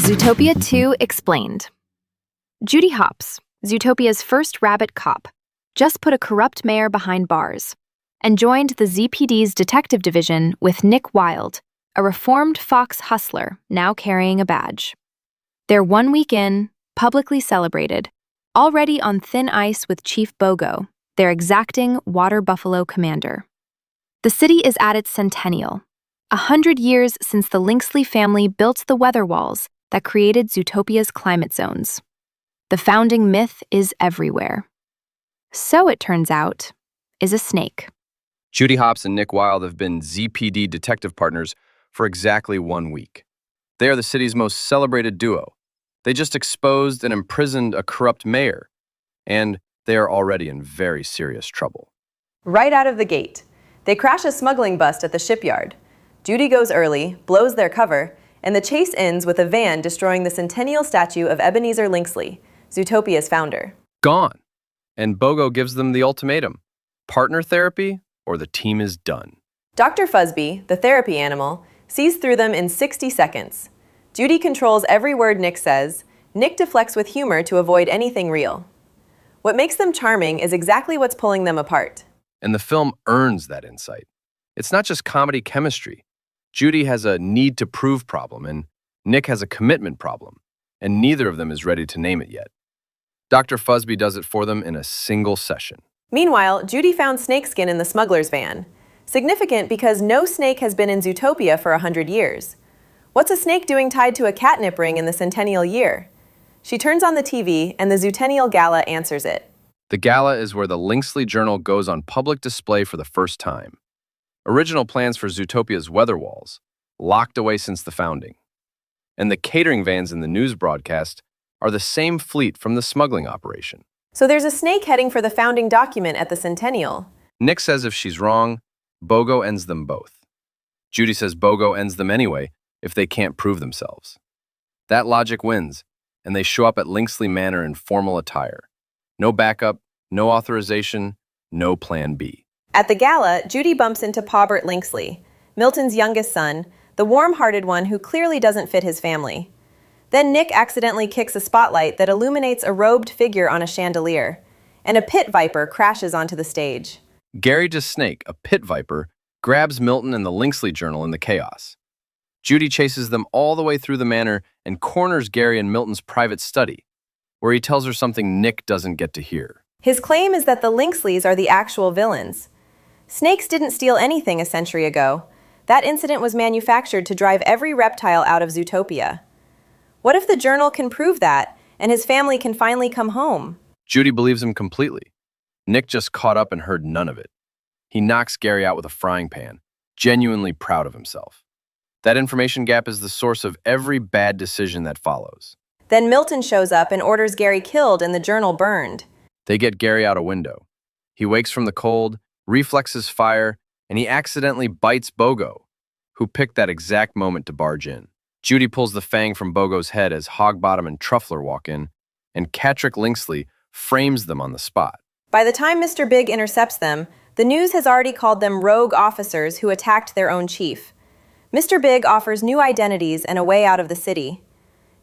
Zootopia 2 Explained. Judy Hopps, Zootopia's first rabbit cop, just put a corrupt mayor behind bars and joined the ZPD's detective division with Nick Wilde, a reformed fox hustler now carrying a badge. They're 1 week in, publicly celebrated, already on thin ice with Chief Bogo, their exacting water buffalo commander. The city is at its centennial, 100 years since the Lynxley family built the weather walls that created Zootopia's climate zones. The founding myth is everywhere. So, it turns out, is a snake. Judy Hopps and Nick Wilde have been ZPD detective partners for exactly 1 week. They are the city's most celebrated duo. They just exposed and imprisoned a corrupt mayor, and they are already in very serious trouble. Right out of the gate, they crash a smuggling bust at the shipyard. Judy goes early, blows their cover, and the chase ends with a van destroying the centennial statue of Ebenezer Lynxley, Zootopia's founder. Gone. And Bogo gives them the ultimatum: partner therapy or the team is done. Dr. Fuzzby, the therapy animal, sees through them in 60 seconds. Judy controls every word Nick says. Nick deflects with humor to avoid anything real. What makes them charming is exactly what's pulling them apart. And the film earns that insight. It's not just comedy chemistry. Judy has a need-to-prove problem, and Nick has a commitment problem, and neither of them is ready to name it yet. Dr. Fuzzby does it for them in a single session. Meanwhile, Judy found snakeskin in the smuggler's van. Significant because no snake has been in Zootopia for 100 years. What's a snake doing tied to a catnip ring in the centennial year? She turns on the TV, and the Zootennial Gala answers it. The gala is where the Lynxley Journal goes on public display for the first time. Original plans for Zootopia's weather walls, locked away since the founding. And the catering vans in the news broadcast are the same fleet from the smuggling operation. So there's a snake heading for the founding document at the centennial. Nick says if she's wrong, Bogo ends them both. Judy says Bogo ends them anyway if they can't prove themselves. That logic wins, and they show up at Lynxley Manor in formal attire. No backup, no authorization, no plan B. At the gala, Judy bumps into Paubert Lynxley, Milton's youngest son, the warm-hearted one who clearly doesn't fit his family. Then Nick accidentally kicks a spotlight that illuminates a robed figure on a chandelier, and a pit viper crashes onto the stage. Gary DeSnake, a pit viper, grabs Milton and the Lynxley Journal in the chaos. Judy chases them all the way through the manor and corners Gary in Milton's private study, where he tells her something Nick doesn't get to hear. His claim is that the Lynxleys are the actual villains. Snakes didn't steal anything a century ago. That incident was manufactured to drive every reptile out of Zootopia. What if the journal can prove that, and his family can finally come home? Judy believes him completely. Nick just caught up and heard none of it. He knocks Gary out with a frying pan, genuinely proud of himself. That information gap is the source of every bad decision that follows. Then Milton shows up and orders Gary killed and the journal burned. They get Gary out a window. He wakes from the cold, reflexes fire, and he accidentally bites Bogo, who picked that exact moment to barge in. Judy pulls the fang from Bogo's head as Hogbottom and Truffler walk in, and Catrick Lynxley frames them on the spot. By the time Mr. Big intercepts them, the news has already called them rogue officers who attacked their own chief. Mr. Big offers new identities and a way out of the city.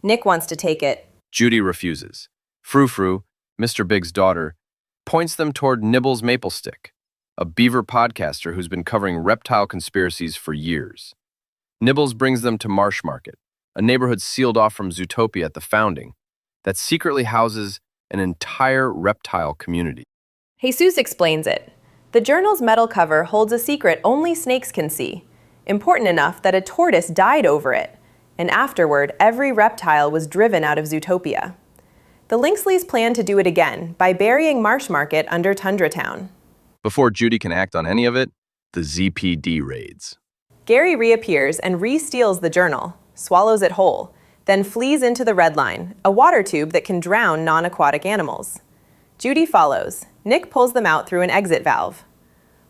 Nick wants to take it. Judy refuses. Frou-Frou, Mr. Big's daughter, points them toward Nibbles Maplestick, a beaver podcaster who's been covering reptile conspiracies for years. Nibbles brings them to Marsh Market, a neighborhood sealed off from Zootopia at the founding, that secretly houses an entire reptile community. Jesus explains it. The journal's metal cover holds a secret only snakes can see, important enough that a tortoise died over it, and afterward, every reptile was driven out of Zootopia. The Lynxleys plan to do it again by burying Marsh Market under Tundra Town. Before Judy can act on any of it, the ZPD raids. Gary reappears and re-steals the journal, swallows it whole, then flees into the Red Line, a water tube that can drown non-aquatic animals. Judy follows. Nick pulls them out through an exit valve.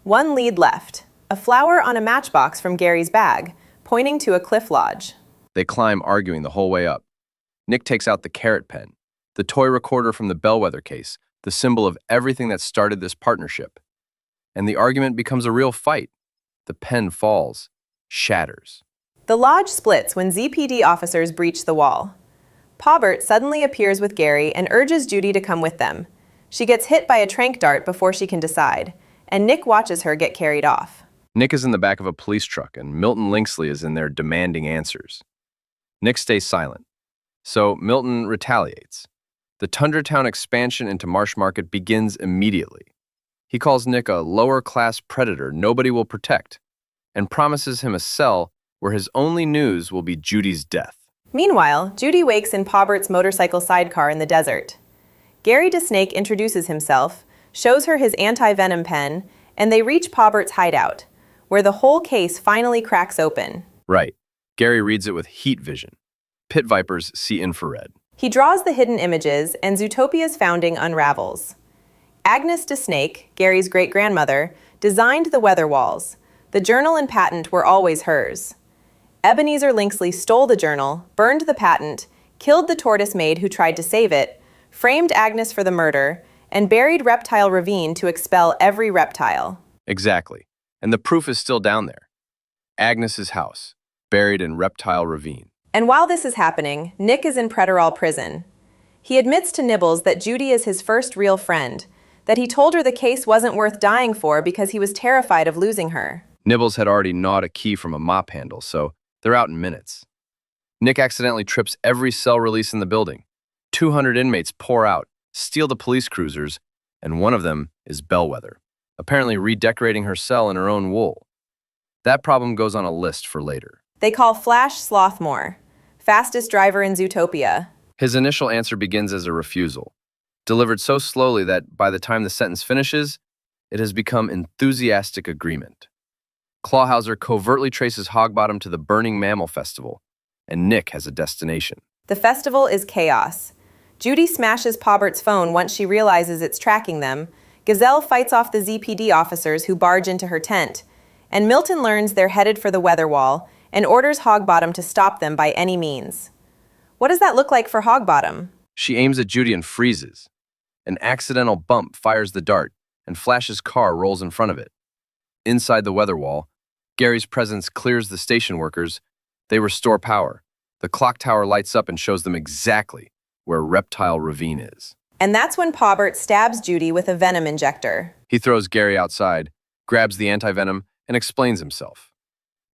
One lead left, a flower on a matchbox from Gary's bag, pointing to a cliff lodge. They climb, arguing the whole way up. Nick takes out the carrot pen, the toy recorder from the bellwether case, the symbol of everything that started this partnership. And the argument becomes a real fight. The pen falls, shatters. The lodge splits when ZPD officers breach the wall. Paubert suddenly appears with Gary and urges Judy to come with them. She gets hit by a tranq dart before she can decide, and Nick watches her get carried off. Nick is in the back of a police truck, and Milton Lynxley is in there demanding answers. Nick stays silent, so Milton retaliates. The Tundra Town expansion into Marsh Market begins immediately. He calls Nick a lower-class predator nobody will protect, and promises him a cell where his only news will be Judy's death. Meanwhile, Judy wakes in Paubert's motorcycle sidecar in the desert. Gary DeSnake introduces himself, shows her his anti-venom pen, and they reach Paubert's hideout, where the whole case finally cracks open. Right. Gary reads it with heat vision. Pit vipers see infrared. He draws the hidden images, and Zootopia's founding unravels. Agnes DeSnake, Gary's great-grandmother, designed the weather walls. The journal and patent were always hers. Ebenezer Lynxley stole the journal, burned the patent, killed the tortoise maid who tried to save it, framed Agnes for the murder, and buried Reptile Ravine to expel every reptile. Exactly. And the proof is still down there. Agnes's house, buried in Reptile Ravine. And while this is happening, Nick is in Preterall prison. He admits to Nibbles that Judy is his first real friend, that he told her the case wasn't worth dying for because he was terrified of losing her. Nibbles had already gnawed a key from a mop handle, so they're out in minutes. Nick accidentally trips every cell release in the building. 200 inmates pour out, steal the police cruisers, and one of them is Bellwether, apparently redecorating her cell in her own wool. That problem goes on a list for later. They call Flash Slothmore, fastest driver in Zootopia. His initial answer begins as a refusal, delivered so slowly that by the time the sentence finishes, it has become enthusiastic agreement. Clawhauser covertly traces Hogbottom to the Burning Mammal Festival, and Nick has a destination. The festival is chaos. Judy smashes Paubert's phone once she realizes it's tracking them. Gazelle fights off the ZPD officers who barge into her tent, and Milton learns they're headed for the weather wall and orders Hogbottom to stop them by any means. What does that look like for Hogbottom? She aims at Judy and freezes. An accidental bump fires the dart, and Flash's car rolls in front of it. Inside the weather wall, Gary's presence clears the station workers. They restore power. The clock tower lights up and shows them exactly where Reptile Ravine is. And that's when Paubert stabs Judy with a venom injector. He throws Gary outside, grabs the anti-venom, and explains himself.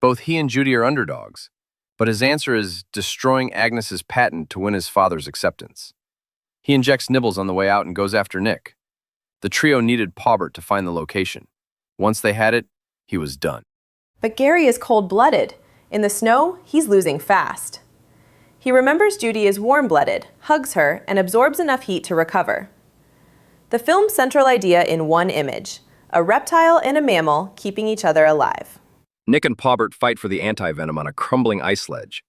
Both he and Judy are underdogs, but his answer is destroying Agnes's patent to win his father's acceptance. He injects Nibbles on the way out and goes after Nick. The trio needed Paubert to find the location. Once they had it, he was done. But Gary is cold-blooded. In the snow, he's losing fast. He remembers Judy is warm-blooded, hugs her, and absorbs enough heat to recover. The film's central idea in one image: a reptile and a mammal keeping each other alive. Nick and Paubert fight for the anti-venom on a crumbling ice ledge.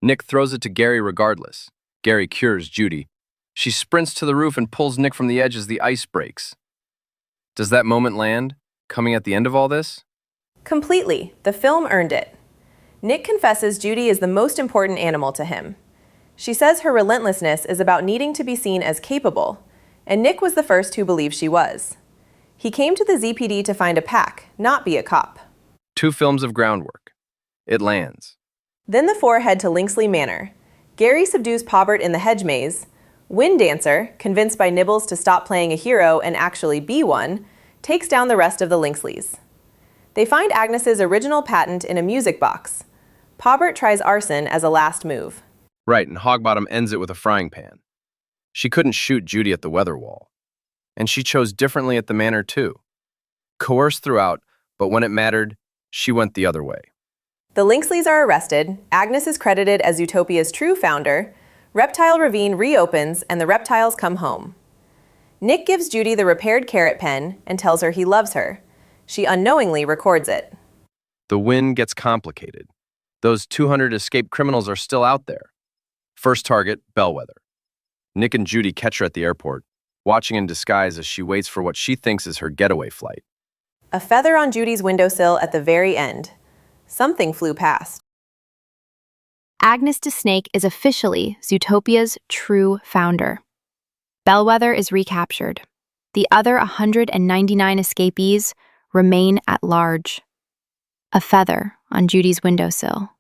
Nick throws it to Gary regardless. Gary cures Judy. She sprints to the roof and pulls Nick from the edge as the ice breaks. Does that moment land, coming at the end of all this? Completely. The film earned it. Nick confesses Judy is the most important animal to him. She says her relentlessness is about needing to be seen as capable, and Nick was the first who believed she was. He came to the ZPD to find a pack, not be a cop. 2 films of groundwork. It lands. Then the four head to Lynxley Manor. Gary subdues Paubert in the hedge maze. Wind Dancer, convinced by Nibbles to stop playing a hero and actually be one, takes down the rest of the Lynxleys. They find Agnes's original patent in a music box. Paubert tries arson as a last move. Right, and Hogbottom ends it with a frying pan. She couldn't shoot Judy at the weather wall. And she chose differently at the manor, too. Coerced throughout, but when it mattered, she went the other way. The Lynxleys are arrested, Agnes is credited as Zootopia's true founder, Reptile Ravine reopens, and the reptiles come home. Nick gives Judy the repaired carrot pen and tells her he loves her. She unknowingly records it. The win gets complicated. Those 200 escaped criminals are still out there. First target, Bellwether. Nick and Judy catch her at the airport, watching in disguise as she waits for what she thinks is her getaway flight. A feather on Judy's windowsill at the very end. Something flew past. Agnes DeSnake is officially Zootopia's true founder. Bellwether is recaptured. The other 199 escapees remain at large. A feather on Judy's windowsill.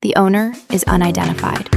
The owner is unidentified.